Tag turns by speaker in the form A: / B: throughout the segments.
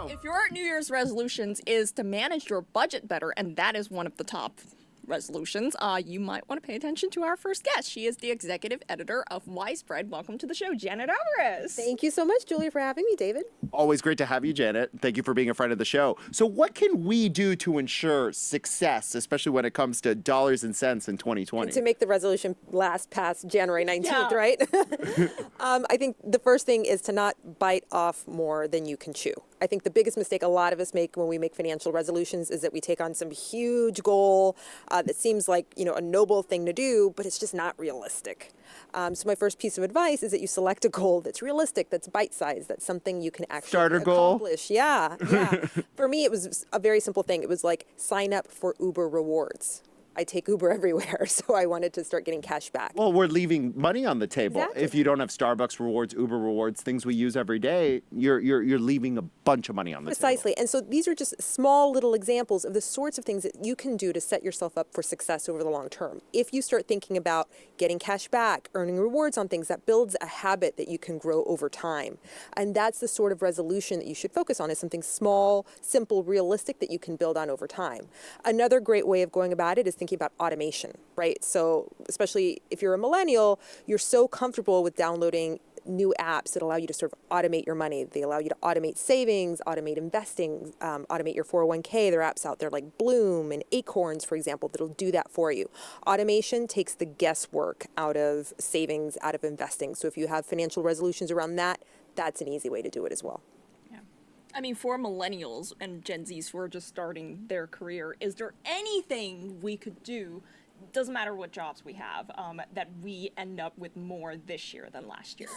A: If your New Year's resolutions is to manage your budget better, and that is one of the top resolutions, you might want to pay attention to our first guest. She is the executive editor of Wisespread. Welcome to the show, Janet Alvarez.
B: Thank you so much, Julia, for having me, David.
C: Always great to have you, Janet. Thank you for being a friend of the show. So what can we do to ensure success, especially when it comes to dollars and cents in 2020?
B: And to make the resolution last past January 19th,
A: Yeah.
B: right? I think the first thing is to not bite off more than you can chew. I think the biggest mistake a lot of us make when we make financial resolutions is that we take on some huge goal that seems like, a noble thing to do, but it's just not realistic. So my first piece of advice is that you select a goal that's realistic, that's bite-sized, that's something you can actually
C: Starter goal?
B: accomplish. Yeah. For me, it was a very simple thing. It was like sign up for Uber rewards. I take Uber everywhere, so I wanted to start getting cash back.
C: Well, we're leaving money on the table.
B: Exactly.
C: If you don't have Starbucks rewards, Uber rewards, things we use every day, you're leaving a bunch of money on the table.
B: Precisely. And so these are just small little examples of the sorts of things that you can do to set yourself up for success over the long term. If you start thinking about getting cash back, earning rewards on things, that builds a habit that you can grow over time. And that's the sort of resolution that you should focus on, is something small, simple, realistic that you can build on over time. Another great way of going about it is thinking about automation, right? So especially if you're a millennial, you're so comfortable with downloading new apps that allow you to sort of automate your money. They allow you to automate savings, automate investing, automate your 401k. There are apps out there like Bloom and Acorns, for example, that'll do that for you. Automation takes the guesswork out of savings, out of investing. So if you have financial resolutions around that, that's an easy way to do it as well.
A: I mean, for millennials and Gen Zs who are just starting their career, is there anything we could do, doesn't matter what jobs we have, that we end up with more this year than last year?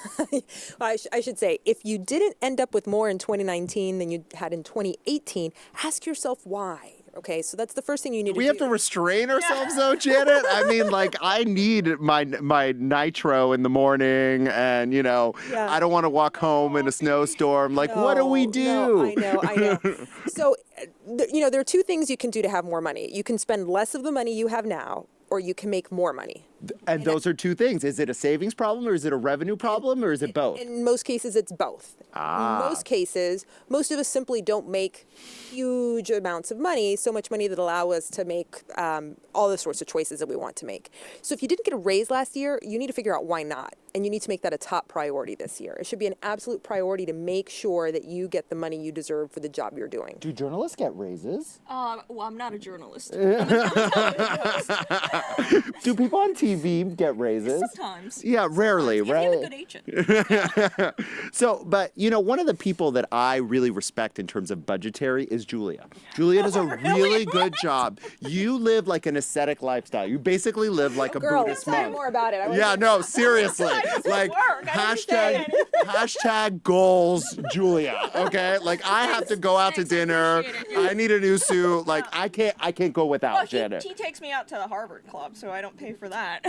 B: Well, I should say, if you didn't end up with more in 2019 than you had in 2018, ask yourself why. Okay, so that's the first thing you need to do.
C: We have to restrain ourselves, though, Janet. I mean, I need my nitro in the morning, and I don't want to walk home in a snowstorm. What do we do?
B: No, I know. So, there are two things you can do to have more money. You can spend less of the money you have now, or you can make more money.
C: And those are two things. Is it a savings problem, or is it a revenue problem, or is it both?
B: In most cases, it's both. In most cases, most of us simply don't make huge amounts of money, so much money that allow us to make all the sorts of choices that we want to make. So if you didn't get a raise last year, you need to figure out why not. And you need to make that a top priority this year. It should be an absolute priority to make sure that you get the money you deserve for the job you're doing.
C: Do journalists get raises?
A: Well, I'm not a journalist.
C: Do people on TV get raises?
A: Sometimes.
C: Yeah, rarely,
A: Yeah,
C: right?
A: you have a good agent.
C: So, but one of the people that I really respect in terms of budgetary is Julia. Julia does a really good job. You live like an ascetic lifestyle. You basically live like a Buddhist
B: Tell me
C: monk.
B: more about it.
C: Seriously. Hashtag goals, Julia. Okay? I have to go out to dinner. I need a new suit. I can't go without
A: Well,
C: Janet.
A: he takes me out to the Harvard Club, so I don't pay for that.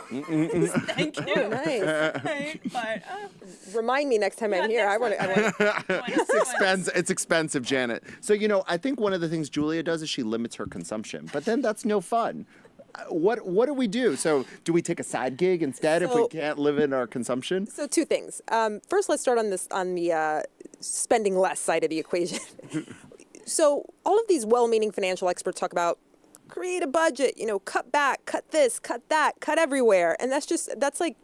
A: Thank you.
B: Oh, nice.
A: Right? But,
B: Remind me next time I'm here. I want to.
C: It's expensive, Janet. So, I think one of the things Julia does is she limits her consumption, but then that's no fun. What do we do? So do we take a side gig instead if we can't live in our consumption?
B: So two things. First, let's start on the spending less side of the equation. So all of these well-meaning financial experts talk about create a budget, cut back, cut this, cut that, cut everywhere. And that's like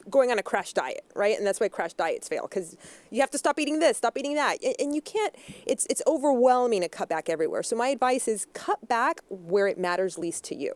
B: going on a crash diet, right? And that's why crash diets fail, because you have to stop eating this, stop eating that. And you can't, it's overwhelming to cut back everywhere. So my advice is cut back where it matters least to you.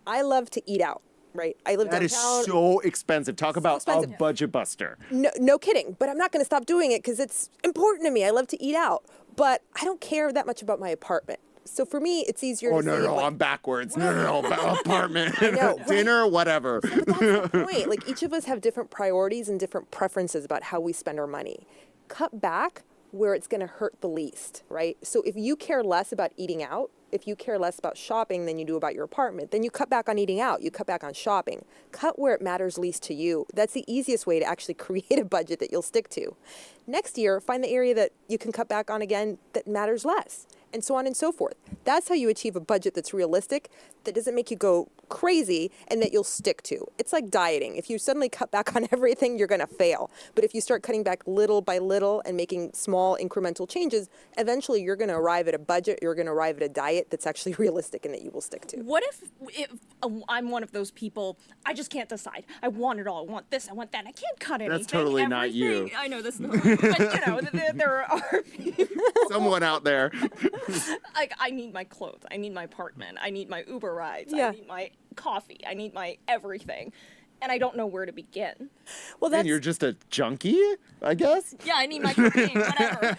B: I love to eat out, right? I live
C: That
B: downtown.
C: is so expensive. Talk about
B: expensive.
C: a budget buster.
B: No kidding. But I'm not going to stop doing it because it's important to me. I love to eat out. But I don't care that much about my apartment. So for me, it's easier to say,
C: I'm backwards. No, apartment,
B: know, right?
C: dinner, whatever.
B: But that's the point. Each of us have different priorities and different preferences about how we spend our money. Cut back where it's going to hurt the least, right? So if you care less about eating out, if you care less about shopping than you do about your apartment, then you cut back on eating out, you cut back on shopping. Cut where it matters least to you. That's the easiest way to actually create a budget that you'll stick to. Next year, find the area that you can cut back on again that matters less, and so on and so forth. That's how you achieve a budget that's realistic, that doesn't make you go crazy, and that you'll stick to. It's like dieting. If you suddenly cut back on everything, you're going to fail. But if you start cutting back little by little and making small incremental changes, eventually you're going to arrive at a budget, you're going to arrive at a diet that's actually realistic and that you will stick to.
A: What if I'm one of those people, I just can't decide. I want it all. I want this, I want that. I can't cut anything.
C: That's totally not you.
A: Everything- I know that's not, but you know, there are people.
C: Someone out there.
A: Like, I need my clothes, I need my apartment, I need my Uber rides,
B: Yeah.
A: I need my coffee, I need my everything. And I don't know where to begin.
B: Well, that's
C: And you're just a junkie, I guess?
A: Yeah, I need my cocaine, whatever.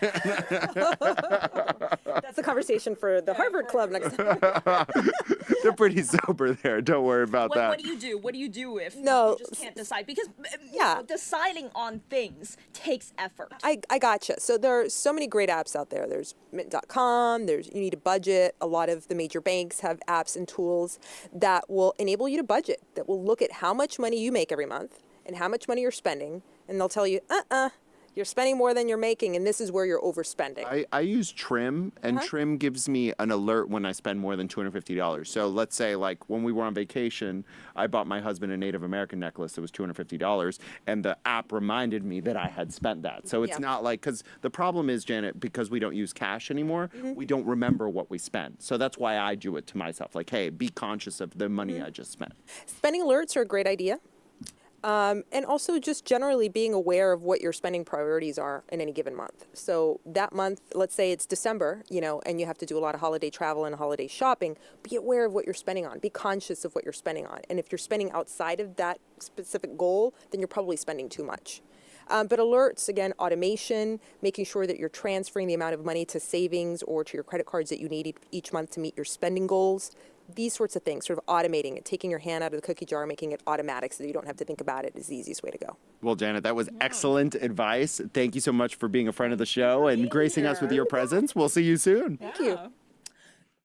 B: that's a conversation for the Harvard Club next time.
C: They're pretty sober there. Don't worry about that.
A: What do you do? What do you do if
B: No.
A: you just can't decide? Because
B: Yeah.
A: deciding on things takes effort.
B: I gotcha. So there are so many great apps out there. There's Mint.com, there's You Need a Budget. A lot of the major banks have apps and tools that will enable you to budget, that will look at how much money you make every month and how much money you're spending, and they'll tell you, you're spending more than you're making, and this is where you're overspending.
C: I use Trim, and Trim gives me an alert when I spend more than $250. So let's say, like, when we were on vacation, I bought my husband a Native American necklace that was $250, and the app reminded me that I had spent that. So it's
B: Yeah.
C: not like, because the problem is, Janet, because we don't use cash anymore, we don't remember what we spent. So that's why I do it to myself. Like, hey, be conscious of the money I just spent.
B: Spending alerts are a great idea. And also just generally being aware of what your spending priorities are in any given month. So that month, let's say it's December, and you have to do a lot of holiday travel and holiday shopping, be aware of what you're spending on. Be conscious of what you're spending on. And if you're spending outside of that specific goal, then you're probably spending too much. But alerts, again, automation, making sure that you're transferring the amount of money to savings or to your credit cards that you need each month to meet your spending goals. These sorts of things, sort of automating it, taking your hand out of the cookie jar, making it automatic so that you don't have to think about it is the easiest way to go.
C: Well, Janet, that was excellent advice. Thank you so much for being a friend of the show and gracing us with your presence. We'll see you soon.
B: Thank you.